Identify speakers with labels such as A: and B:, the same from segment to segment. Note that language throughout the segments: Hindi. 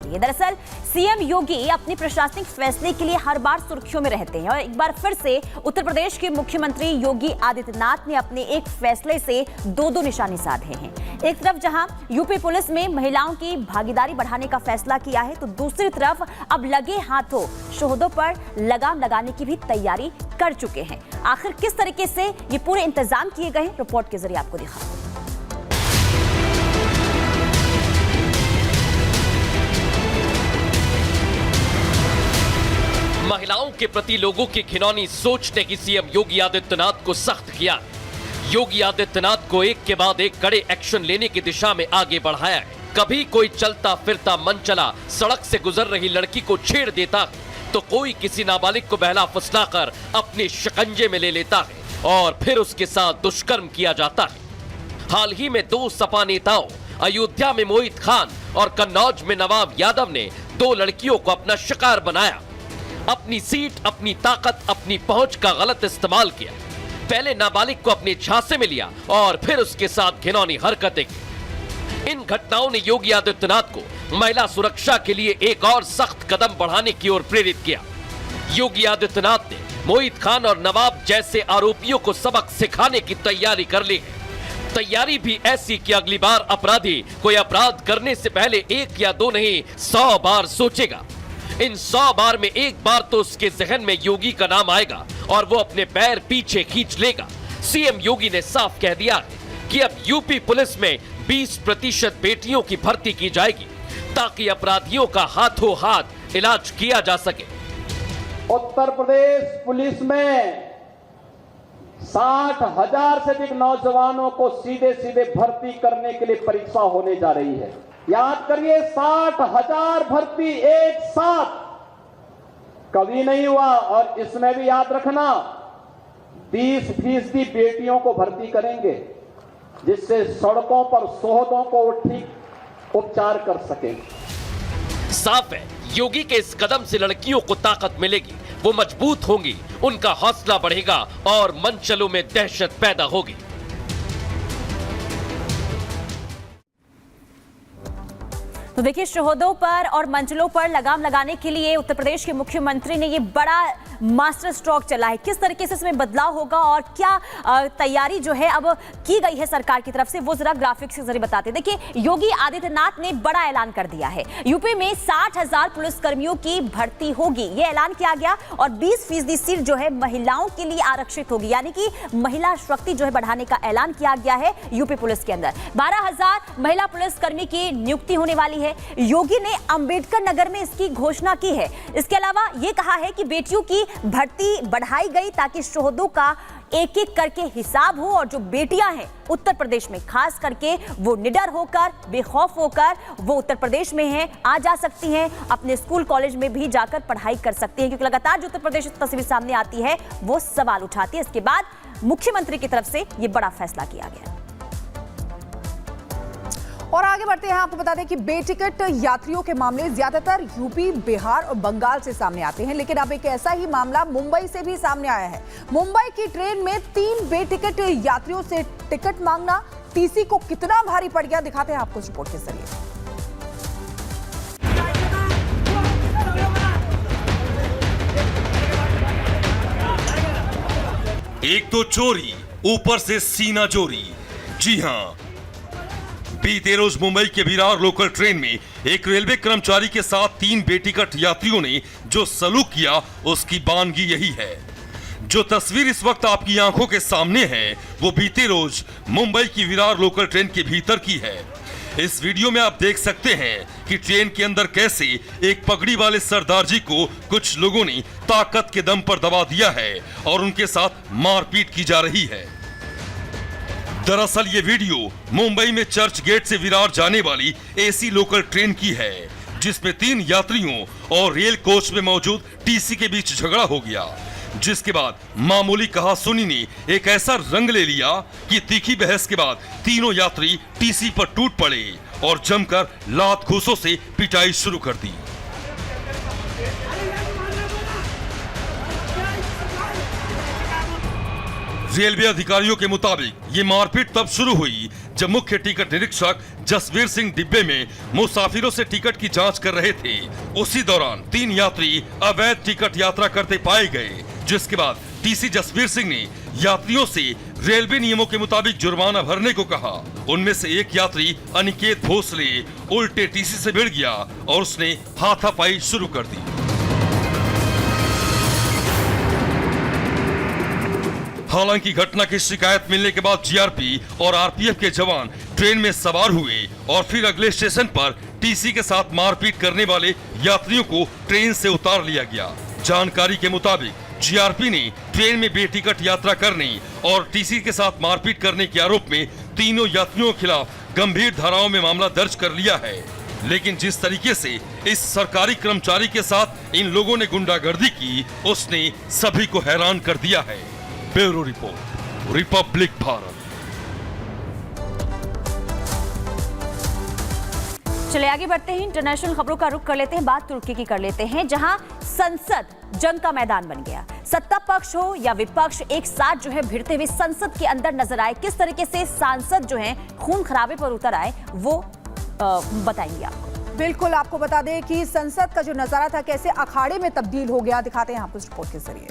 A: सकती है। दरअसल सीएम योगी अपने प्रशासनिक फैसले के लिए हर बार सुर्खियों में रहते हैं और एक बार फिर से उत्तर प्रदेश के मुख्यमंत्री योगी आदित्यनाथ ने अपने एक फैसले से दो निशाने साधे हैं। एक तरफ जहां यूपी पुलिस में महिलाओं की भागीदारी बढ़ाने का फैसला किया है, तो दूसरी तरफ अब लगे हाथों शोहदों पर लगाम लगाने की भी तैयारी कर चुके हैं। आखिर किस तरीके से ये पूरे इंतजाम किए गए, रिपोर्ट के जरिए आपको दिखा।
B: महिलाओं के प्रति लोगों की घिनौनी सोच ने ही सीएम योगी आदित्यनाथ को सख्त किया। योगी आदित्यनाथ को एक के बाद एक कड़े एक्शन लेने की दिशा में आगे बढ़ाया है। कभी कोई चलता फिरता मनचला सड़क से गुजर रही लड़की को छेड़ देता है, तो कोई किसी नाबालिग को बहला फुसलाकर अपने शिकंजे में ले लेता है और फिर उसके साथ दुष्कर्म किया जाता है। हाल ही में दो सपा नेताओं अयोध्या में मोहित खान और कन्नौज में नवाब यादव ने दो लड़कियों को अपना शिकार बनाया। अपनी सीट, अपनी ताकत, अपनी पहुंच का गलत इस्तेमाल किया। पहले नाबालिग को अपने झांसे में लिया और फिर उसके साथ घिनौनी हरकतें की। इन घटनाओं ने योगी आदित्यनाथ को महिला सुरक्षा के लिए एक और सख्त कदम बढ़ाने की ओर प्रेरित किया। योगी आदित्यनाथ ने मोहित खान और नवाब जैसे आरोपियों को सबक सिखाने की तैयारी कर ली है। तैयारी भी ऐसी कि अगली बार अपराधी कोई अपराध करने से पहले एक या दो नहीं 100 बार सोचेगा। इन 100 बार में एक बार तो उसके जहन में योगी का नाम आएगा और वो अपने पैर पीछे खींच लेगा। सीएम योगी ने साफ कह दिया है कि अब यूपी पुलिस में 20% बेटियों की भर्ती की जाएगी ताकि अपराधियों का हाथों हाथ इलाज किया जा सके।
C: उत्तर प्रदेश पुलिस में 60,000 से अधिक नौजवानों को सीधे सीधे भर्ती करने के लिए परीक्षा होने जा रही है। याद करिए, 60,000 भर्ती एक साथ कभी नहीं हुआ। और इसमें भी याद रखना, 20% बेटियों को भर्ती करेंगे जिससे सड़कों पर शोहदों को ठीक उपचार कर सकेंगे।
B: साफ है, योगी के इस कदम से लड़कियों को ताकत मिलेगी, वो मजबूत होंगी, उनका हौसला बढ़ेगा और मनचलों में दहशत पैदा होगी।
A: तो देखिए, शोहदों पर और मंचलों पर लगाम लगाने के लिए उत्तर प्रदेश के मुख्यमंत्री ने ये बड़ा मास्टर स्ट्रोक चला है। किस तरीके से इसमें बदलाव होगा और क्या तैयारी जो है अब की गई है सरकार की तरफ से, वो जरा ग्राफिक्स के जरिए बताते हैं। देखिए, योगी आदित्यनाथ ने बड़ा ऐलान कर दिया है। यूपी में 60,000 पुलिसकर्मियों की भर्ती होगी, ये ऐलान किया गया और 20% सीट जो है महिलाओं के लिए आरक्षित होगी, यानी कि महिला शक्ति जो है बढ़ाने का ऐलान किया गया है यूपी पुलिस के अंदर। 12,000 महिला पुलिसकर्मी की नियुक्ति होने वाली है। योगी ने अंबेडकर नगर में इसकी घोषणा की है। इसके अलावा यह कहा है कि बेटियों की भर्ती बढ़ाई गई ताकि शोहदों का एक एक करके हिसाब हो और जो बेटियां हैं उत्तर प्रदेश में खास करके वो निडर होकर, बेखौफ होकर वो उत्तर प्रदेश में हैं, आ जा सकती हैं, अपने स्कूल कॉलेज में भी जाकर पढ़ाई कर सकती हैं। क्योंकि लगातार जो उत्तर प्रदेश की तस्वीर सामने आती है वो सवाल उठाती है। इसके बाद मुख्यमंत्री की तरफ से ये बड़ा फैसला किया गया।
D: और आगे बढ़ते हैं, आपको बता दें कि बेटिकट यात्रियों के मामले ज्यादातर यूपी, बिहार और बंगाल से सामने आते हैं, लेकिन अब एक ऐसा ही मामला मुंबई से भी सामने आया है। मुंबई की ट्रेन में 3 बेटिकट यात्रियों से टिकट मांगना टीसी को कितना भारी पड़ गया, दिखाते हैं आपको इस रिपोर्ट के जरिए।
E: एक तो चोरी, ऊपर से सीना चोरी। जी हां, बीते रोज मुंबई के विरार लोकल ट्रेन में एक रेलवे कर्मचारी के साथ 3 बेटिकट यात्रियों ने जो सलूक किया उसकी बानगी यही है। जो तस्वीर इस वक्त आपकी आंखों के सामने है वो बीते रोज मुंबई की विरार लोकल ट्रेन के भीतर की है। इस वीडियो में आप देख सकते हैं कि ट्रेन के अंदर कैसे एक पगड़ी वाले सरदार जी को कुछ लोगों ने ताकत के दम पर दबा दिया है और उनके साथ मारपीट की जा रही है। दरअसल ये वीडियो मुंबई में चर्च गेट से विरार जाने वाली एसी लोकल ट्रेन की है, जिसमें 3 यात्रियों और रेल कोच में मौजूद टीसी के बीच झगड़ा हो गया, जिसके बाद मामूली कहासुनी ने एक ऐसा रंग ले लिया कि तीखी बहस के बाद तीनों यात्री टीसी पर टूट पड़े और जमकर लात घूंसों से पिटाई शुरू कर दी। रेलवे अधिकारियों के मुताबिक ये मारपीट तब शुरू हुई जब मुख्य टिकट निरीक्षक जसवीर सिंह डिब्बे में मुसाफिरों से टिकट की जांच कर रहे थे। उसी दौरान 3 यात्री अवैध टिकट यात्रा करते पाए गए, जिसके बाद टीसी जसवीर सिंह ने यात्रियों से रेलवे नियमों के मुताबिक जुर्माना भरने को कहा। उनमें से एक यात्री अनिकेत भोसले उल्टे टीसी से भिड़ गया और उसने हाथापाई शुरू कर दी। हालांकि घटना की शिकायत मिलने के बाद जीआरपी और आरपीएफ के जवान ट्रेन में सवार हुए और फिर अगले स्टेशन पर टीसी के साथ मारपीट करने वाले यात्रियों को ट्रेन से उतार लिया गया। जानकारी के मुताबिक जीआरपी ने ट्रेन में बेटिकट यात्रा करने और टीसी के साथ मारपीट करने के आरोप में तीनों यात्रियों के खिलाफ गंभीर धाराओं में मामला दर्ज कर लिया है। लेकिन जिस तरीके से इस सरकारी कर्मचारी के साथ इन लोगों ने गुंडागर्दी की, उसने सभी को हैरान कर दिया है। Bureau report, Republic Bharat.
A: चले आगे बढ़ते हैं, इंटरनेशनल खबरों का रुख कर लेते हैं। बात तुर्की की कर लेते हैं, जहां संसद जंग का मैदान बन गया। सत्ता पक्ष हो या विपक्ष एक साथ जो है भिड़ते हुए संसद के अंदर नजर आए। किस तरीके से सांसद जो हैं खून खराबे पर उतर आए वो बताएंगे आपको।
D: बिल्कुल, आपको बता दें कि संसद का जो नजारा था कैसे अखाड़े में तब्दील हो गया, दिखाते हैं आपको इस रिपोर्ट के जरिए।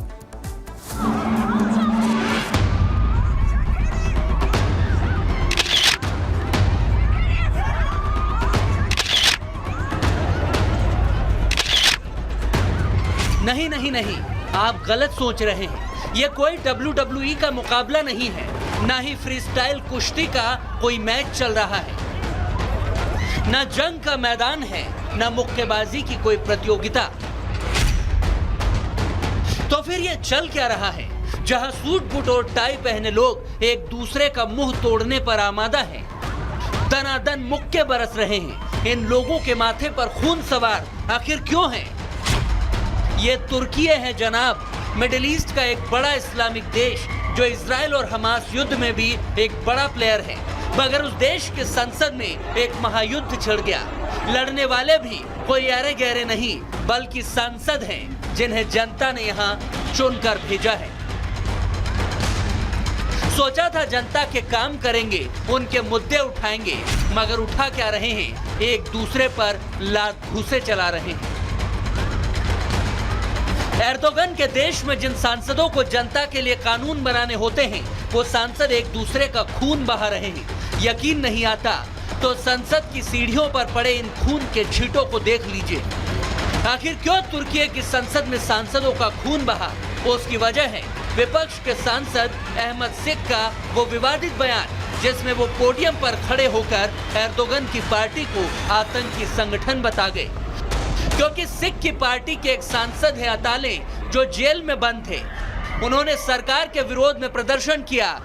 F: नहीं नहीं नहीं, आप गलत सोच रहे हैं। ये कोई WWE का मुकाबला नहीं है, ना ही फ्री स्टाइल कुश्ती का कोई मैच चल रहा है, ना जंग का मैदान है, ना मुक्केबाजी की कोई प्रतियोगिता। तो फिर ये चल क्या रहा है, जहां सूट बूट और टाई पहने लोग एक दूसरे का मुंह तोड़ने पर आमादा हैं, दनादन मुक्के बरस रहे हैं। इन लोगों के माथे पर खून सवार आखिर क्यों हैं? ये तुर्की है जनाब, मिडिल ईस्ट का एक बड़ा इस्लामिक देश जो इजराइल और हमास युद्ध में भी एक बड़ा प्लेयर है। मगर उस देश के संसद में एक महायुद्ध छिड़ गया। लड़ने वाले भी कोई अरे गहरे नहीं, बल्कि सांसद हैं जिन्हें जनता ने यहाँ चुनकर भेजा है। सोचा था जनता के काम करेंगे, उनके मुद्दे उठाएंगे, मगर उठा क्या रहे हैं, एक दूसरे पर लात घूंसे चला रहे हैं। एर्दोगन के देश में जिन सांसदों को जनता के लिए कानून बनाने होते हैं, वो सांसद एक दूसरे का खून बहा रहे हैं। यकीन नहीं आता तो संसद की सीढ़ियों पर पड़े इन खून के छींटों को देख लीजिए। आखिर क्यों तुर्की की संसद में सांसदों का खून बहा? उसकी वजह है विपक्ष के सांसद अहमद सिक का वो विवादित बयान, जिसमें वो पोडियम पर खड़े होकर एर्दोगन की पार्टी को आतंकी संगठन बता गए। क्योंकि सिख की पार्टी के एक सांसद हैं अताले, जो जेल में बंद थे। उन्होंने सरकार के विरोध में प्रदर्शन किया